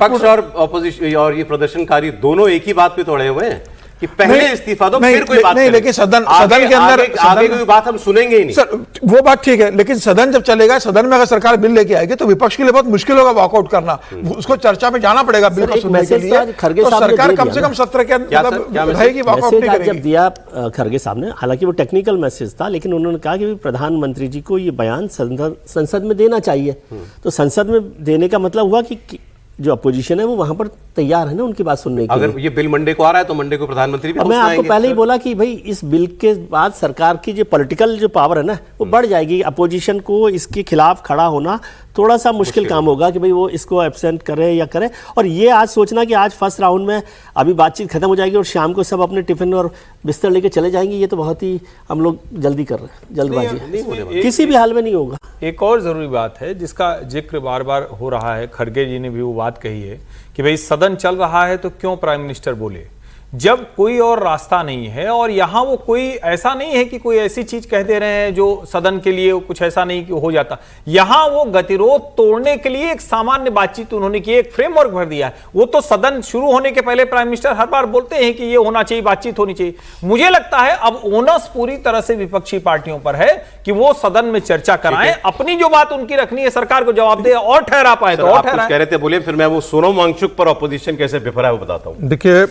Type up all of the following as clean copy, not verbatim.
पक्ष और ऑपोजिशन और ये प्रदर्शनकारी दोनों एक ही बात पे तोड़े हुए हैं कि पहले इस्तीफा दो फिर कोई बात नहीं, लेकिन सदन के अंदर आगे कोई बात हम सुनेंगे ही नहीं। सर वो बात ठीक है, लेकिन सदन जब चलेगा, सदन में अगर सरकार बिल लेके आएगी तो विपक्ष के लिए बहुत मुश्किल होगा वॉकआउट करना। उसको चर्चा में जाना पड़ेगा बिल को सुनने के लिए, तो सरकार कम से कम सत्र के अंदर रहेगी, वॉकआउट नहीं करेगी। जब दिया खरगे साहब ने, हालांकि वो टेक्निकल मैसेज था, लेकिन उन्होंने कहा कि प्रधानमंत्री जी को ये बयान संसद में देना चाहिए। तो संसद में देने का मतलब हुआ कि जो अपोजिशन है वो वहां पर तैयार है ना उनकी बात सुनने के लिए। अगर ये बिल मंडे को आ रहा है तो मंडे को प्रधानमंत्री भी मैं आपको पहले ही बोला कि भाई इस बिल के बाद सरकार की जो पॉलिटिकल जो पावर है ना वो बढ़ जाएगी। अपोजिशन को इसके खिलाफ खड़ा होना थोड़ा सा मुश्किल काम होगा कि भाई वो इसको एब्सेंट करे या करे। और ये आज सोचना कि आज फर्स्ट राउंड में अभी बातचीत खत्म हो जाएगी और शाम को सब अपने टिफिन और बिस्तर लेके चले जाएंगे, ये तो बहुत ही हम लोग जल्दी कर रहे हैं, जल्दबाजी किसी भी हाल में नहीं होगा। एक और जरूरी बात है जिसका जिक्र बार बार हो रहा है, खड़गे जी ने भी वो बात कही है कि भाई सदन चल रहा है तो क्यों प्राइम मिनिस्टर बोले, जब कोई और रास्ता नहीं है। और यहां वो कोई ऐसा नहीं है कि कोई ऐसी चीज कह दे रहे हैं जो सदन के लिए कुछ ऐसा नहीं कि हो जाता। यहां वो गतिरोध तोड़ने के लिए एक सामान्य बातचीत उन्होंने की, एक फ्रेमवर्क भर दिया है। वो तो सदन शुरू होने के पहले प्राइम मिनिस्टर हर बार बोलते हैं कि ये होना चाहिए, बातचीत होनी चाहिए। मुझे लगता है अब ओनस पूरी तरह से विपक्षी पार्टियों पर है कि वो सदन में चर्चा कराएं, अपनी जो बात उनकी रखनी है सरकार को जवाब दे और ठहरा पाए तो और ठहरा। कह रहे थे बोलिए, फिर मैं वो सोनम वांगचुक पर ऑपोजिशन कैसे बिफरा है वो बताता हूं। देखिए,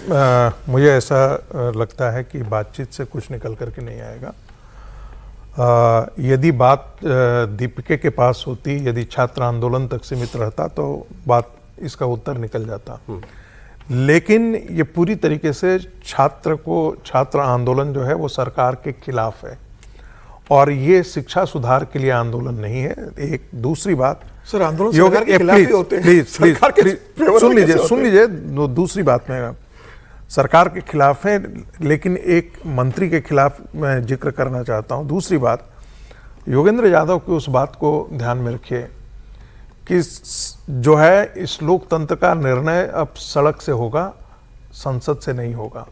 मुझे ऐसा लगता है कि बातचीत से कुछ निकल करके नहीं आएगा। यदि बात दीपिके के पास होती, यदि छात्र आंदोलन तक सीमित रहता तो बात इसका उत्तर निकल जाता। लेकिन ये पूरी तरीके से छात्र आंदोलन जो है वो सरकार के खिलाफ है और ये शिक्षा सुधार के लिए आंदोलन नहीं है। एक दूसरी बात, सर आंदोलन सरकार के खिलाफ ही होते हैं। प्लीज सुन लीजिए। दूसरी बात में सरकार के खिलाफ है, लेकिन एक मंत्री के खिलाफ मैं जिक्र करना चाहता हूं। दूसरी बात, योगेंद्र यादव की उस बात को ध्यान में रखिए कि जो है इस लोकतंत्र का निर्णय अब सड़क से होगा, संसद से नहीं होगा।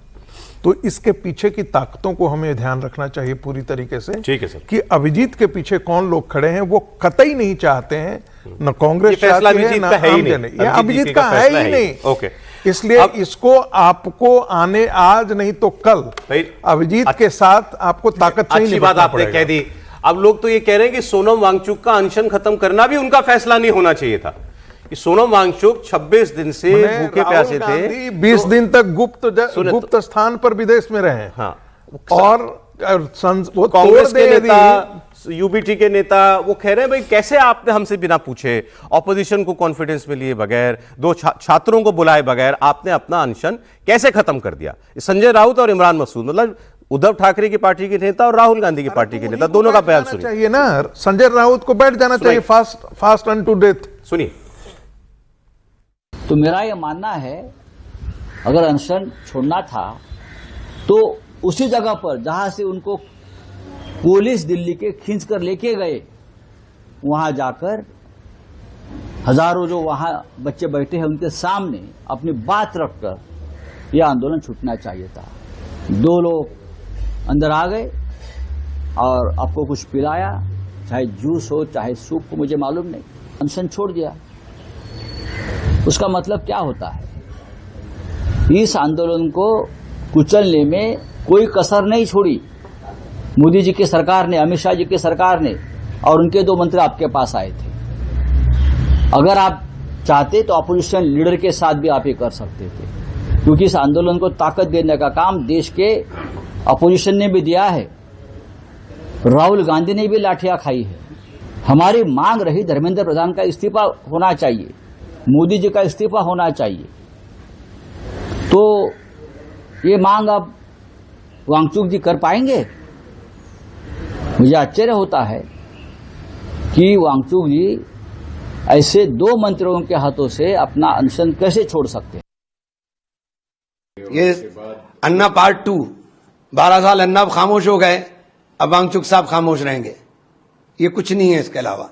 तो इसके पीछे की ताकतों को हमें ध्यान रखना चाहिए पूरी तरीके से। ठीक है सर। कि अभिजीत के पीछे कौन लोग खड़े हैं, वो कतई नहीं चाहते हैं, न कांग्रेस चाहती है, न अभिजीत का है ही नहीं। ओके, इसलिए इसको आपको आने आज नहीं तो कल अभिजीत के साथ आपको ताकत से ही अच्छी बात आपने कह दी। अब लोग तो ये कह रहे हैं कि सोनम वांगचुक का अनशन खत्म करना भी उनका फैसला नहीं होना चाहिए था। कि सोनम वांगचुक 26 दिन से भूखे प्यासे थे, 20 दिन तक गुप्त स्थान पर विदेश में रहे। हाँ, और वो कांग्रेस के नेता, यूबीटी के नेता, वो कह रहे हैं भाई कैसे आपने हमसे बिना पूछे, ऑपोजिशन को कॉन्फिडेंस में लिए बगैर, दो छात्रों को बुलाए बगैर आपने अपना अनशन कैसे खत्म कर दिया। संजय राउत और इमरान मसूद, मतलब उद्धव ठाकरे की पार्टी के नेता और राहुल गांधी की पार्टी के नेता, दोनों का बयान सुनिए। चाहिए ना, संजय राउत को बैठ जाना चाहिए फास्ट अनटू डेथ। सुनिए। तो मेरा यह मानना है अगर अनशन छोड़ना था तो उसी जगह पर जहां से उनको पुलिस दिल्ली के खींच कर लेके गए, वहां जाकर हजारों जो वहां बच्चे बैठे हैं उनके सामने अपनी बात रखकर यह आंदोलन छूटना चाहिए था। 2 लोग अंदर आ गए और आपको कुछ पिलाया, चाहे जूस हो चाहे सूप हो, मुझे मालूम नहीं, अनशन छोड़ दिया। उसका मतलब क्या होता है? इस आंदोलन को कुचलने में कोई कसर नहीं छोड़ी मोदी जी की सरकार ने, अमित शाह जी की सरकार ने, और उनके 2 मंत्री आपके पास आए थे। अगर आप चाहते तो अपोजिशन लीडर के साथ भी आप ये कर सकते थे, क्योंकि इस आंदोलन को ताकत देने का काम देश के अपोजिशन ने भी दिया है। राहुल गांधी ने भी लाठियां खाई है। हमारी मांग रही धर्मेंद्र प्रधान का इस्तीफा होना चाहिए, मोदी जी का इस्तीफा होना चाहिए। तो ये मांग अब वांगचुक जी कर पाएंगे? मुझे आश्चर्य होता है कि वांगचुक जी ऐसे 2 मंत्रियों के हाथों से अपना अनशन कैसे छोड़ सकते हैं। ये अन्ना पार्ट 2, 12 साल अन्ना खामोश हो गए, अब वांगचुक साहब खामोश रहेंगे। ये कुछ नहीं है इसके अलावा।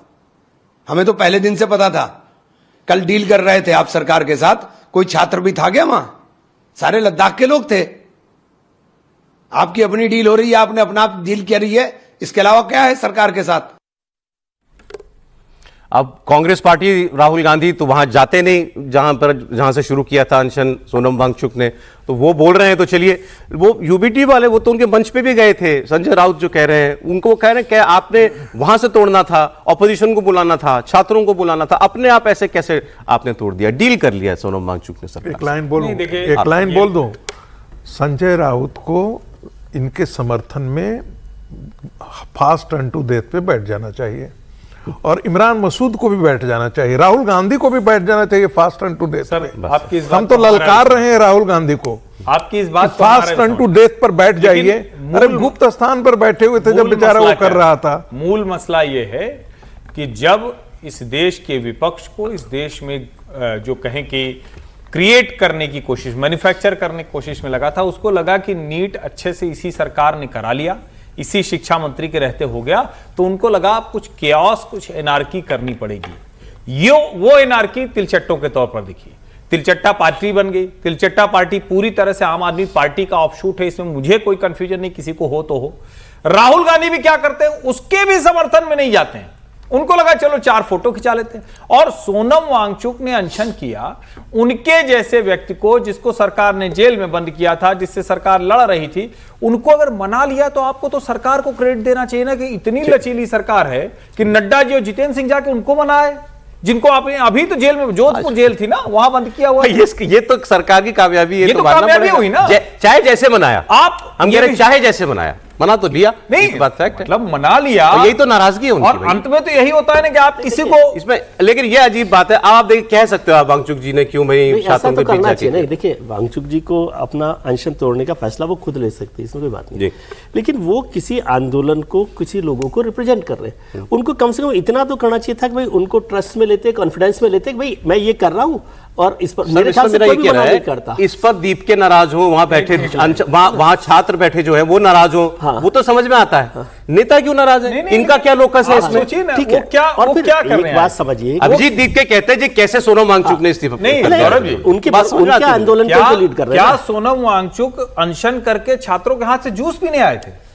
हमें तो पहले दिन से पता था। कल डील कर रहे थे आप सरकार के साथ, कोई छात्र भी था क्या वहां? सारे लद्दाख के लोग थे। आपकी अपनी डील हो रही है, आपने अपना डील कर रही है, इसके अलावा क्या है सरकार के साथ? अब कांग्रेस पार्टी, राहुल गांधी तो वहां जाते नहीं जहां से शुरू किया था अनशन सोनम वांगचुक ने, तो वो बोल रहे हैं। तो चलिए, वो यूबीटी वाले वो तो उनके मंच पे भी गए थे, संजय राउत जो कह रहे हैं, उनको कह रहे हैं कि आपने वहां से तोड़ना था, ऑपोजिशन को बुलाना था, छात्रों को बुलाना था, अपने आप ऐसे कैसे आपने तोड़ दिया, डील कर लिया सोनम वांगचुक ने सरकार। एक लाइन बोलूं, नहीं, देखिए, एक लाइन बोल दूं, संजय राउत को इनके समर्थन में फास्ट टर्न टू डेथ पे बैठ जाना चाहिए, और इमरान मसूद को भी बैठ जाना चाहिए, राहुल गांधी को भी बैठ जाना चाहिए fast turn to death sir, पे। आपकी इस हम बात तो को हमारा ललकार रहे हैं राहुल गांधी को, आपकी इस बात को फास्ट हमारा टर्न टू डेथ पर बैठ जाइए। अरे गुप्त स्थान पर बैठे हुए थे जब मूल बेचारा वो मसला कर क्या रहा है? था। मूल मसला ये है कि जब इस देश के विपक्ष को इस देश में जो कहें कि क्रिएट करने की कोशिश, मैन्युफैक्चर करने की कोशिश में लगा था, उसको लगा कि नीट अच्छे से इसी सरकार ने करा लिया, इसी शिक्षा मंत्री के रहते हो गया, तो उनको लगा अब कुछ केओस, कुछ एनार्की करनी पड़ेगी। वो एनार्की तिलचट्टों के तौर पर दिखी, तिलचट्टा पार्टी बन गई। तिलचट्टा पार्टी पूरी तरह से आम आदमी पार्टी का ऑफशूट है, इसमें मुझे कोई कंफ्यूजन नहीं, किसी को हो तो हो। राहुल गांधी भी क्या करते हैं, उसके भी समर्थन में नहीं जाते हैं, उनको लगा चलो 4 फोटो खिंचा लेते हैं। और सोनम वांगचुक ने अनशन किया, उनके जैसे व्यक्ति को, जिसको सरकार ने जेल में बंद किया था, जिससे सरकार लड़ रही थी, उनको अगर मना लिया तो आपको तो सरकार को क्रेडिट देना चाहिए ना कि इतनी लचीली सरकार है कि नड्डा जी और जितेंद्र सिंह जाके उनको मनाए, जिनको आपने अभी तो जेल में, जोधपुर जेल थी ना, वहां बंद किया हुआ। ये तो सरकार की कामयाबी है, ये तो कामयाबी हुई ना। चाहे जैसे मनाया, आप हम कह रहे चाहे जैसे मनाया, मना तो लिया, नहीं, बात फैक्ट है, मतलब मना लिया, और यही तो नाराजगी है उनकी और भाई। अंत में तो यही होता है ना कि आप किसी को इसमें, लेकिन ये अजीब बात है, आप देखिए कह सकते हो आप वांगचुक जी ने क्यों भाई नहीं, ऐसा छात्रों तो के बीच करना जाके चाहिए। नहीं, देखिए, वांगचुक जी को अपना अनशन तोड़ने का फैसला वो खुद ले सकते हैं, इसमें कोई बात नहीं, जी। लेकिन वो किसी आंदोलन को, किसी लोगों को रिप्रेजेंट कर रहे हैं, उनको कम से कम इतना तो करना चाहिए था कि भाई उनको ट्रस्ट में लेते, कॉन्फिडेंस में लेते कि भाई मैं ये कर रहा हूँ, और इस पर मेरे ख्याल से कोई भी मना नहीं करता। इस पर दीप के नाराज हो, वहां बैठे वहां छात्र बैठे जो है वो नाराज हो, वो तो समझ में आता है। नेता क्यों नाराज है, इनका क्या लोकस है इसमें? ठीक है, और फिर एक बात समझिए, अभिजीत दीप के कहते हैं जी कैसे सोनम वांगचुक ने इस्तीफा नहीं, दिया। गौरव जी, उनके आंदोलन को लीड कर रहे हैं। क्या सोनम वांगचुक अनशन करके छात्रों के हाथ से जूस पीने आए थे?